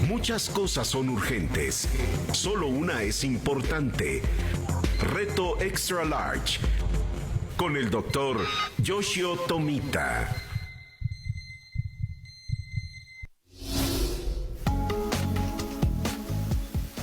Muchas cosas son urgentes, solo una es importante. Reto Extra Large con el doctor Yoshio Tomita.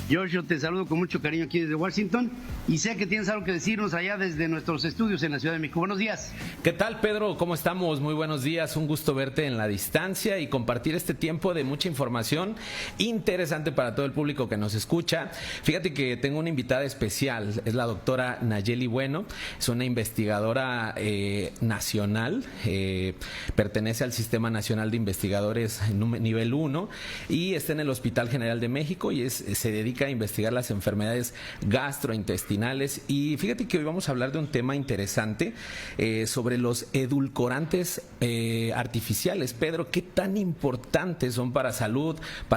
Yoshio, te saludo con mucho cariño aquí desde Washington y sé que tienes algo que decirnos allá desde nuestros estudios en la Ciudad de México. Buenos días. ¿Qué tal, Pedro? ¿Cómo estamos? Muy buenos días. Un gusto verte en la distancia y compartir este tiempo de mucha información interesante para todo el público que nos escucha. Fíjate que tengo una invitada especial, es la doctora Nayeli Bueno, es una investigadora nacional, pertenece al Sistema Nacional de Investigadores nivel 1 y está en el Hospital General de México y se dedica a investigar las enfermedades gastrointestinales. Y fíjate que hoy vamos a hablar de un tema interesante sobre los edulcorantes artificiales. Pedro, ¿qué tan importantes son para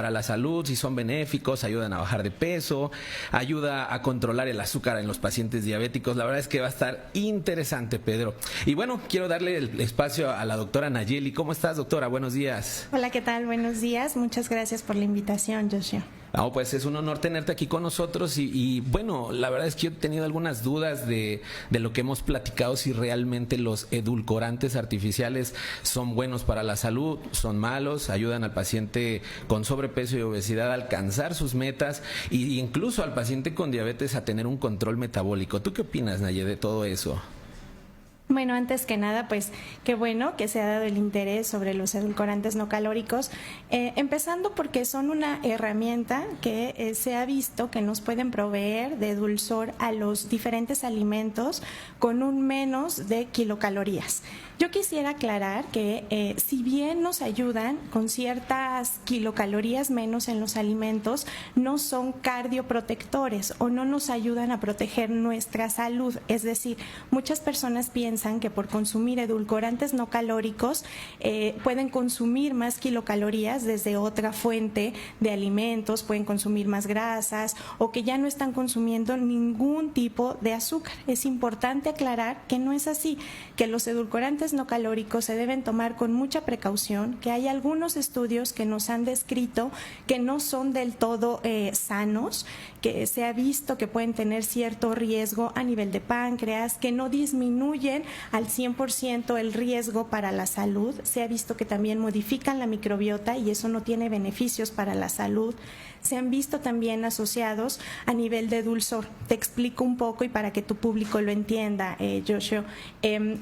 la salud? Si son benéficos, ayudan a bajar de peso, ayuda a controlar el azúcar en los pacientes diabéticos. La verdad es que va a estar interesante, Pedro. Y bueno, quiero darle el espacio a la doctora Nayeli. ¿Cómo estás, doctora? Buenos días. Hola, ¿qué tal? Buenos días. Muchas gracias por la invitación, Yoshio. No, pues es un honor tenerte aquí con nosotros y bueno, la verdad es que yo he tenido algunas dudas de lo que hemos platicado, si realmente los edulcorantes artificiales son buenos para la salud, son malos, ayudan al paciente con sobrepeso y obesidad a alcanzar sus metas e incluso al paciente con diabetes a tener un control metabólico. ¿Tú qué opinas, Naye, de todo eso? Bueno, antes que nada, pues qué bueno que se ha dado el interés sobre los edulcorantes no calóricos, empezando porque son una herramienta que se ha visto que nos pueden proveer de dulzor a los diferentes alimentos con un menos de kilocalorías. Yo quisiera aclarar que si bien nos ayudan con ciertas kilocalorías menos en los alimentos, no son cardioprotectores o no nos ayudan a proteger nuestra salud. Es decir, muchas personas piensan que por consumir edulcorantes no calóricos pueden consumir más kilocalorías desde otra fuente de alimentos, pueden consumir más grasas o que ya no están consumiendo ningún tipo de azúcar. Es importante aclarar que no es así, que los edulcorantes no calóricos se deben tomar con mucha precaución, que hay algunos estudios que nos han descrito que no son del todo sanos, que se ha visto que pueden tener cierto riesgo a nivel de páncreas, que no disminuyen al 100% el riesgo para la salud. Se ha visto que también modifican la microbiota y eso no tiene beneficios para la salud. Se han visto también asociados a nivel de dulzor. Te explico un poco y para que tu público lo entienda, Yoshio.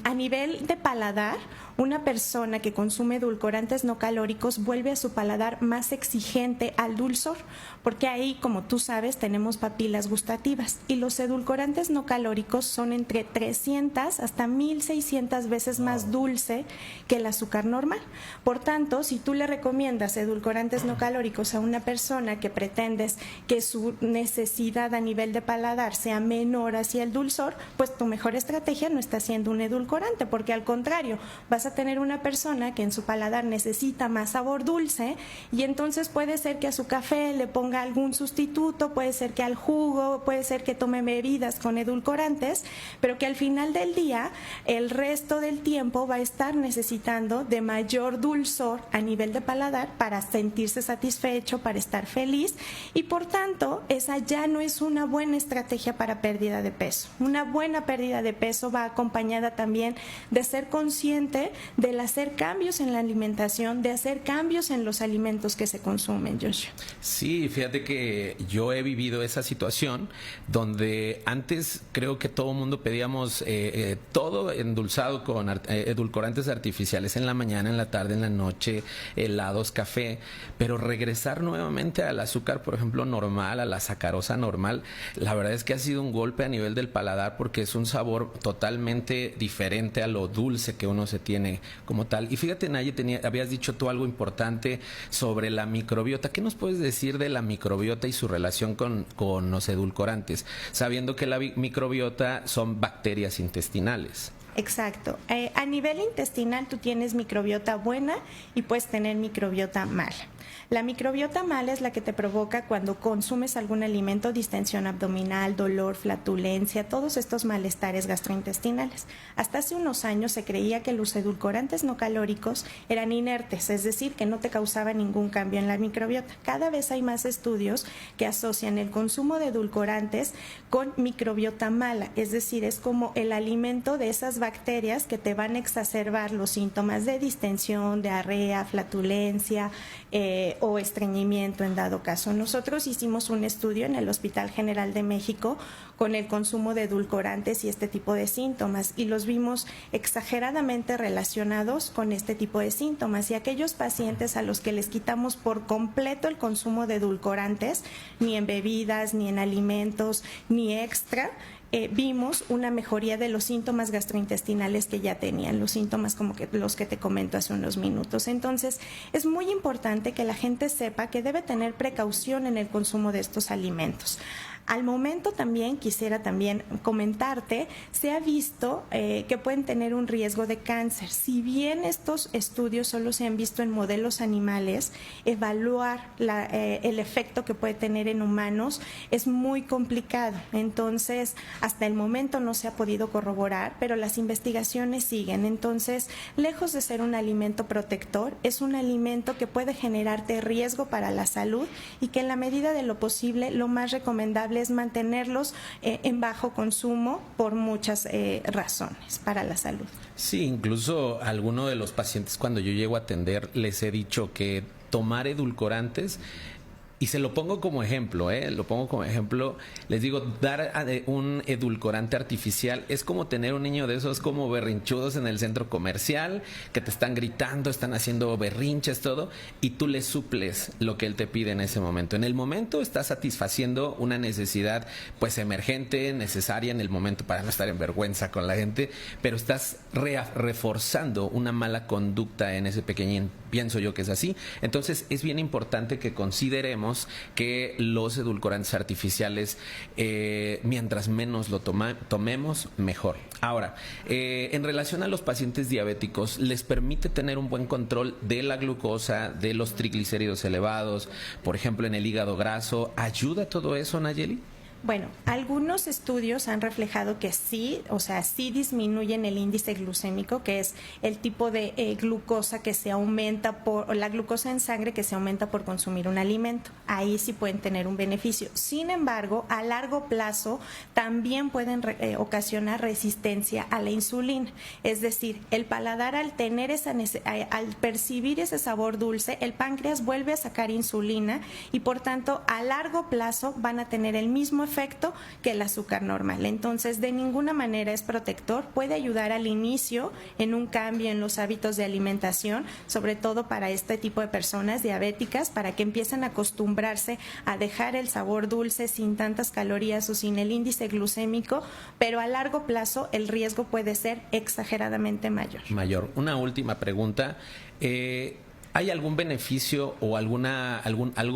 A nivel de paladar, una persona que consume edulcorantes no calóricos vuelve a su paladar más exigente al dulzor, porque ahí, como tú sabes, tenemos papilas gustativas y los edulcorantes no calóricos son entre 300 hasta 1600 veces más dulce que el azúcar normal. Por tanto, si tú le recomiendas edulcorantes no calóricos a una persona que pretendes que su necesidad a nivel de paladar sea menor hacia el dulzor, pues tu mejor estrategia no está siendo un edulcorante, porque al contrario, vas a tener una persona que en su paladar necesita más sabor dulce y entonces puede ser que a su café le ponga algún sustituto, puede ser que al jugo, puede ser que tome bebidas con edulcorantes, pero que al final del día, el resto del tiempo va a estar necesitando de mayor dulzor a nivel de paladar para sentirse satisfecho, para estar feliz y por tanto esa ya no es una buena estrategia para pérdida de peso. Una buena pérdida de peso va acompañada también de ser consciente del hacer cambios en la alimentación, de hacer cambios en los alimentos que se consumen, Joshua. Sí, fíjate que yo he vivido esa situación donde antes creo que todo el mundo pedíamos todo endulzado con edulcorantes artificiales en la mañana, en la tarde, en la noche, helados, café, pero regresar nuevamente al azúcar, por ejemplo, normal, a la sacarosa normal, la verdad es que ha sido un golpe a nivel del paladar porque es un sabor totalmente diferente a lo dulce que uno se tiene como tal. Y fíjate, Naye, habías dicho tú algo importante sobre la microbiota. ¿Qué nos puedes decir de la microbiota y su relación con los edulcorantes? Sabiendo que la microbiota son bacterias intestinales. Exacto. A nivel intestinal tú tienes microbiota buena y puedes tener microbiota mala. La microbiota mala es la que te provoca cuando consumes algún alimento, distensión abdominal, dolor, flatulencia, todos estos malestares gastrointestinales. Hasta hace unos años se creía que los edulcorantes no calóricos eran inertes, es decir, que no te causaban ningún cambio en la microbiota. Cada vez hay más estudios que asocian el consumo de edulcorantes con microbiota mala, es decir, es como el alimento de esas bacterias que te van a exacerbar los síntomas de distensión, diarrea, flatulencia o estreñimiento en dado caso. Nosotros hicimos un estudio en el Hospital General de México con el consumo de edulcorantes y este tipo de síntomas y los vimos exageradamente relacionados con este tipo de síntomas, y aquellos pacientes a los que les quitamos por completo el consumo de edulcorantes, ni en bebidas, ni en alimentos, ni extra, vimos una mejoría de los síntomas gastrointestinales que ya tenían, los síntomas como que los que te comento hace unos minutos. Entonces, es muy importante que la gente sepa que debe tener precaución en el consumo de estos alimentos. Al momento también quisiera comentarte, se ha visto que pueden tener un riesgo de cáncer. Si bien estos estudios solo se han visto en modelos animales, evaluar el efecto que puede tener en humanos es muy complicado. Entonces, hasta el momento no se ha podido corroborar, pero las investigaciones siguen. Entonces, lejos de ser un alimento protector, es un alimento que puede generarte riesgo para la salud y que en la medida de lo posible, lo más recomendable es mantenerlos en bajo consumo por muchas razones para la salud. Sí, incluso a alguno de los pacientes cuando yo llego a atender les he dicho que tomar edulcorantes, y se lo pongo como ejemplo, les digo, dar un edulcorante artificial es como tener un niño de esos como berrinchudos en el centro comercial, que te están gritando, están haciendo berrinches, todo, y tú le suples lo que él te pide en ese momento. En el momento estás satisfaciendo una necesidad pues emergente, necesaria en el momento para no estar en vergüenza con la gente, pero estás reforzando una mala conducta en ese pequeñín. Pienso yo que es así. Entonces es bien importante que consideremos que los edulcorantes artificiales, mientras menos lo tomemos, mejor. Ahora, en relación a los pacientes diabéticos, ¿les permite tener un buen control de la glucosa, de los triglicéridos elevados, por ejemplo en el hígado graso? ¿Ayuda todo eso, Nayeli? Bueno, algunos estudios han reflejado que sí, o sea, sí disminuyen el índice glucémico, que es el tipo de glucosa que se aumenta o la glucosa en sangre que se aumenta por consumir un alimento. Ahí sí pueden tener un beneficio. Sin embargo, a largo plazo también pueden ocasionar resistencia a la insulina. Es decir, el paladar al percibir ese sabor dulce, el páncreas vuelve a sacar insulina y por tanto a largo plazo van a tener el mismo efecto que el azúcar normal. Entonces, de ninguna manera es protector, puede ayudar al inicio en un cambio en los hábitos de alimentación, sobre todo para este tipo de personas diabéticas, para que empiecen a acostumbrarse a dejar el sabor dulce sin tantas calorías o sin el índice glucémico, pero a largo plazo el riesgo puede ser exageradamente mayor. Una última pregunta. ¿Hay algún beneficio o algo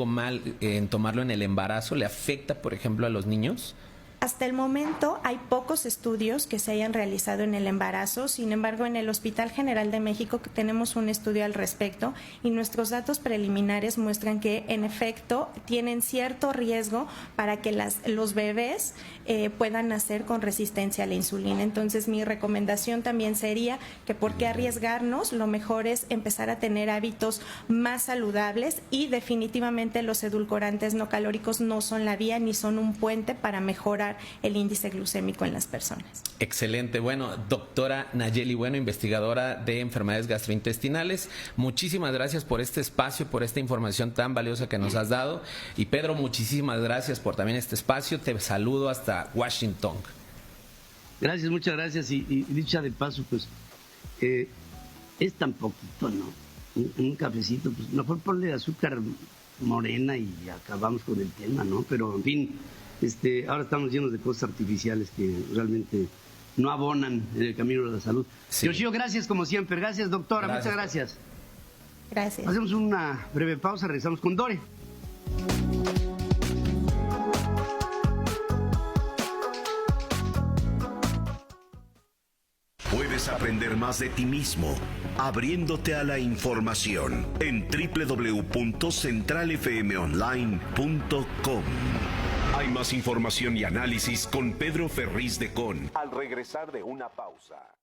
mal en tomarlo en el embarazo? ¿Le afecta, por ejemplo, a los niños? Hasta el momento hay pocos estudios que se hayan realizado en el embarazo, sin embargo en el Hospital General de México tenemos un estudio al respecto y nuestros datos preliminares muestran que en efecto tienen cierto riesgo para que los bebés puedan nacer con resistencia a la insulina. Entonces mi recomendación también sería que por qué arriesgarnos, lo mejor es empezar a tener hábitos más saludables y definitivamente los edulcorantes no calóricos no son la vía ni son un puente para mejorar el índice glucémico en las personas. Excelente. Bueno, doctora Nayeli Bueno, investigadora de enfermedades gastrointestinales, muchísimas gracias por este espacio, por esta información tan valiosa que nos has dado. Y Pedro, muchísimas gracias por también este espacio. Te saludo hasta Washington. Gracias, muchas gracias. Y dicha de paso, pues, es tan poquito, ¿no? Un cafecito, pues mejor ponle azúcar morena y acabamos con el tema, ¿no? Pero, en fin, ahora estamos llenos de cosas artificiales que realmente no abonan en el camino de la salud. Sí. Yoshio, gracias como siempre. Gracias, doctora. Muchas gracias. Gracias. Hacemos una breve pausa, regresamos con Dore. Puedes Puedes aprender más de ti mismo abriéndote a la información en www.centralfmonline.com. Hay más información y análisis con Pedro Ferriz de Con al regresar de una pausa.